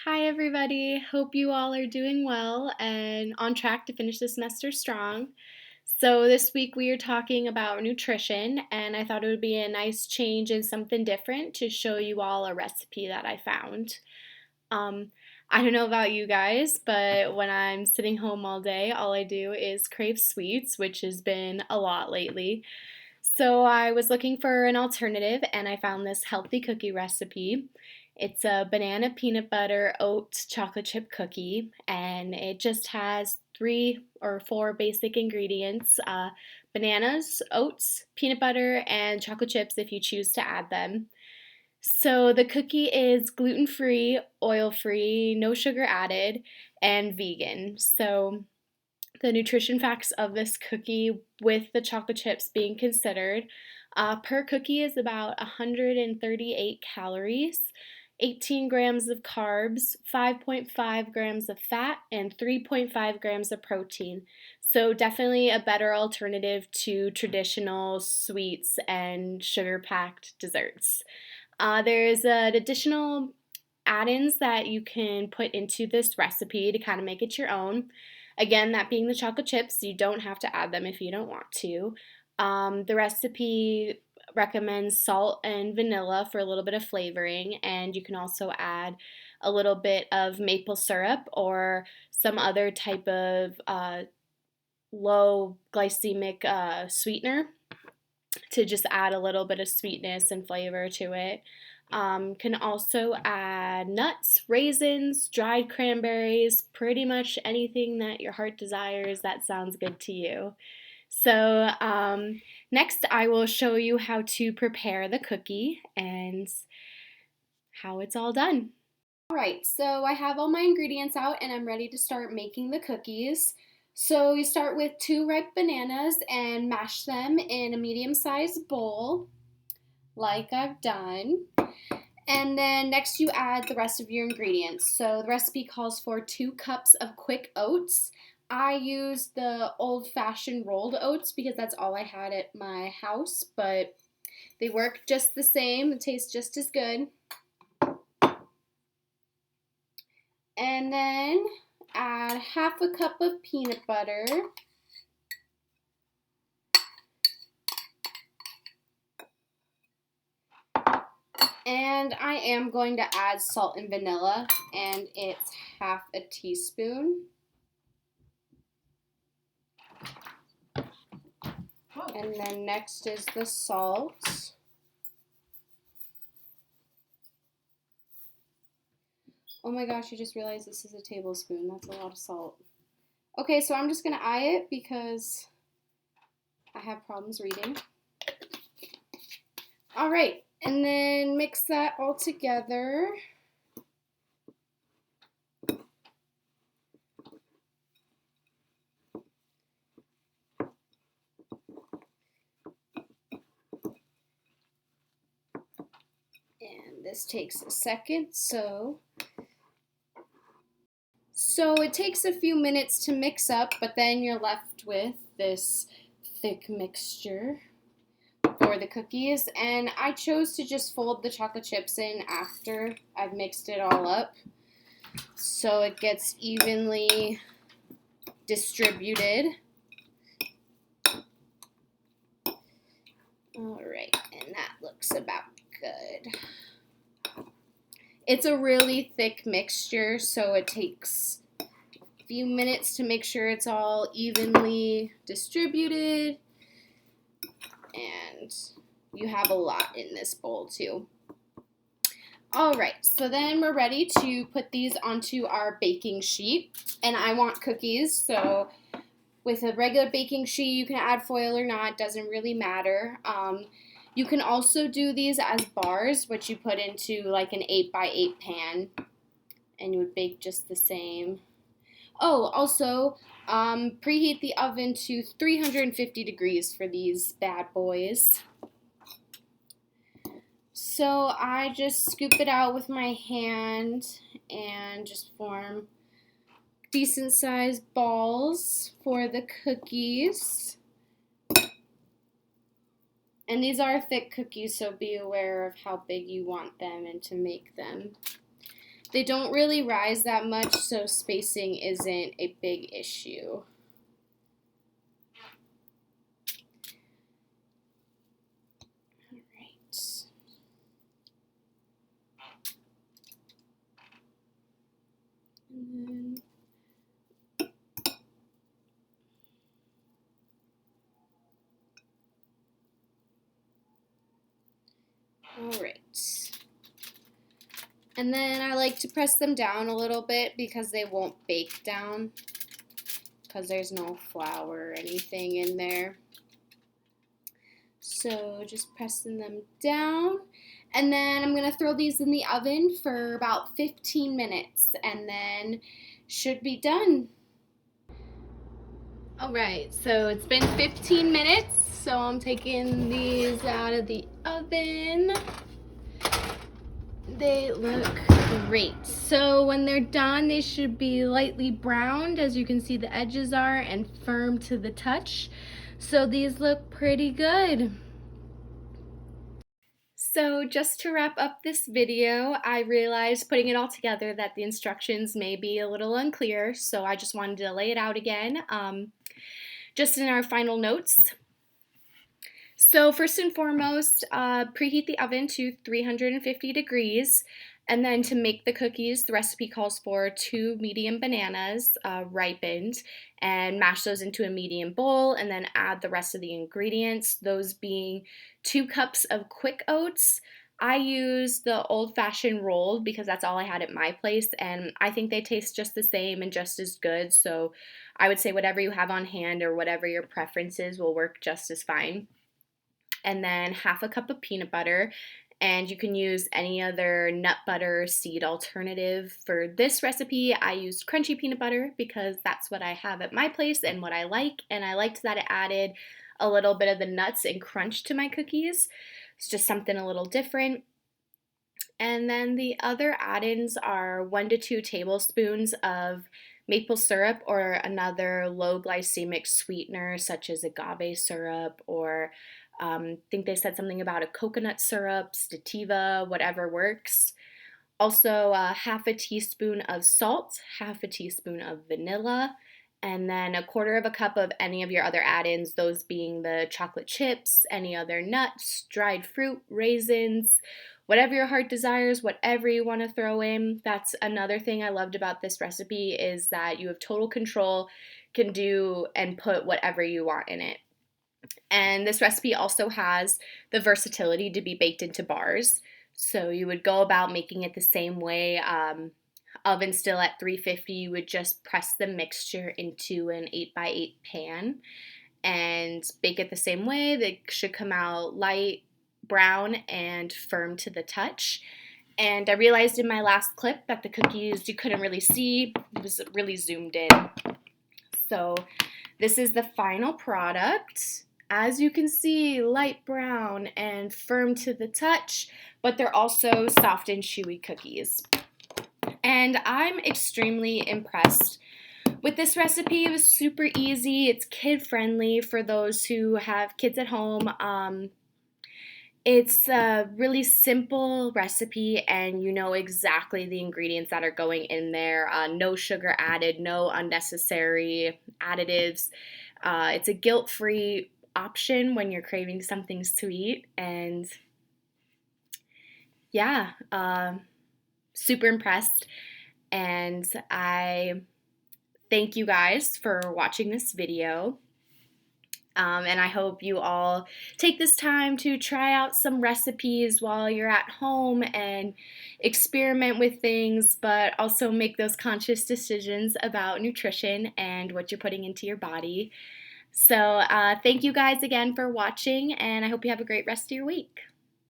Hi, everybody. Hope you all are doing well and on track to finish the semester strong. So, this week we are talking about nutrition, and I thought it would be a nice change and something different to show you all a recipe that I found. Um, I don't know about you guys, but when I'm sitting home all day, all I do is crave sweets, which has been a lot lately. So I was looking for an alternative and I found this healthy cookie recipe. It's a banana peanut butter oat chocolate chip cookie, and it just has three or four basic ingredients: bananas, oats, peanut butter, and chocolate chips if you choose to add them. So the cookie is gluten free, oil free, no sugar added, and vegan. So the nutrition facts of this cookie, with the chocolate chips being considered, per cookie is about 138 calories, 18 grams of carbs, 5.5 grams of fat, and 3.5 grams of protein. So, definitely a better alternative to traditional sweets and sugar packed desserts. There's an additional add ins that you can put into this recipe to kind of make it your own. Again, that being the chocolate chips, you don't have to add them if you don't want to. The recipe recommends salt and vanilla for a little bit of flavoring, and you can also add a little bit of maple syrup or some other type of low glycemic sweetener to just add a little bit of sweetness and flavor to it. Can also add nuts, raisins, dried cranberries, pretty much anything that your heart desires that sounds good to you. So, next I will show you how to prepare the cookie and how it's all done. Alright, so I have all my ingredients out and I'm ready to start making the cookies. So you start with 2 ripe bananas and mash them in a medium-sized bowl, like I've done. And then next you add the rest of your ingredients. So the recipe calls for 2 cups of quick oats. I use the old-fashioned rolled oats because that's all I had at my house, but they work just the same and taste just as good. And then add half a cup of peanut butter. And I am going to add salt and vanilla, and it's half a teaspoon. And then next is the salt. Oh my gosh, I just realized this is a tablespoon. That's a lot of salt. Okay, so I'm just going to eye it because I have problems reading. All right, and then mix that all together. And this takes a second, so it takes a few minutes to mix up, but then you're left with this thick mixture for the cookies. And I chose to just fold the chocolate chips in after I've mixed it all up so it gets evenly distributed. Alright, and that looks about good. It's a really thick mixture, so it takes a few minutes to make sure it's all evenly distributed. And you have a lot in this bowl too. Alright, so then we're ready to put these onto our baking sheet. And I want cookies, so with a regular baking sheet, you can add foil or not, doesn't really matter. You can also do these as bars, which you put into like an 8x8 pan, and you would bake just the same. Oh, also, preheat the oven to 350 degrees for these bad boys. So I just scoop it out with my hand and just form decent sized balls for the cookies. And these are thick cookies, so be aware of how big you want them and to make them. They don't really rise that much, so spacing isn't a big issue. All right. And then I like to press them down a little bit because they won't bake down because there's no flour or anything in there. So just pressing them down. And then I'm going to throw these in the oven for about 15 minutes and then should be done. All right, so it's been 15 minutes, so I'm taking these out of the oven. They look great. So when they're done, they should be lightly browned, as you can see the edges are, and firm to the touch. So these look pretty good. So just to wrap up this video, I realized putting it all together that the instructions may be a little unclear, so I just wanted to lay it out again. Just in our final notes. So first and foremost, preheat the oven to 350 degrees. And then to make the cookies, the recipe calls for 2 medium bananas ripened, and mash those into a medium bowl and then add the rest of the ingredients, those being 2 cups of quick oats. I use the old-fashioned rolled because that's all I had at my place, and I think they taste just the same and just as good, so I would say whatever you have on hand or whatever your preferences will work just as fine. And then half a cup of peanut butter, and you can use any other nut butter seed alternative. For this recipe, I used crunchy peanut butter because that's what I have at my place and what I like, and I liked that it added a little bit of the nuts and crunch to my cookies. It's just something a little different. And then the other add-ins are 1 to 2 tablespoons of maple syrup or another low glycemic sweetener such as agave syrup, or I think they said something about a coconut syrup, sativa, whatever works. Also, half a teaspoon of salt, half a teaspoon of vanilla, and then 1/4 of a cup of any of your other add-ins, those being the chocolate chips, any other nuts, dried fruit, raisins, whatever your heart desires, whatever you want to throw in. That's another thing I loved about this recipe, is that you have total control, can do and put whatever you want in it. And this recipe also has the versatility to be baked into bars. So you would go about making it the same way. Oven still at 350, you would just press the mixture into an 8x8 pan and bake it the same way. They should come out light brown and firm to the touch. And I realized in my last clip that the cookies you couldn't really see, it was really zoomed in. So this is the final product. As you can see, light brown and firm to the touch, but they're also soft and chewy cookies. And I'm extremely impressed with this recipe. It was super easy. It's kid-friendly for those who have kids at home. It's a really simple recipe, and you know exactly the ingredients that are going in there. No sugar added, no unnecessary additives. It's a guilt-free option when you're craving something sweet, and yeah, super impressed. And I thank you guys for watching this video. And I hope you all take this time to try out some recipes while you're at home and experiment with things, but also make those conscious decisions about nutrition and what you're putting into your body. So thank you guys again for watching, and I hope you have a great rest of your week.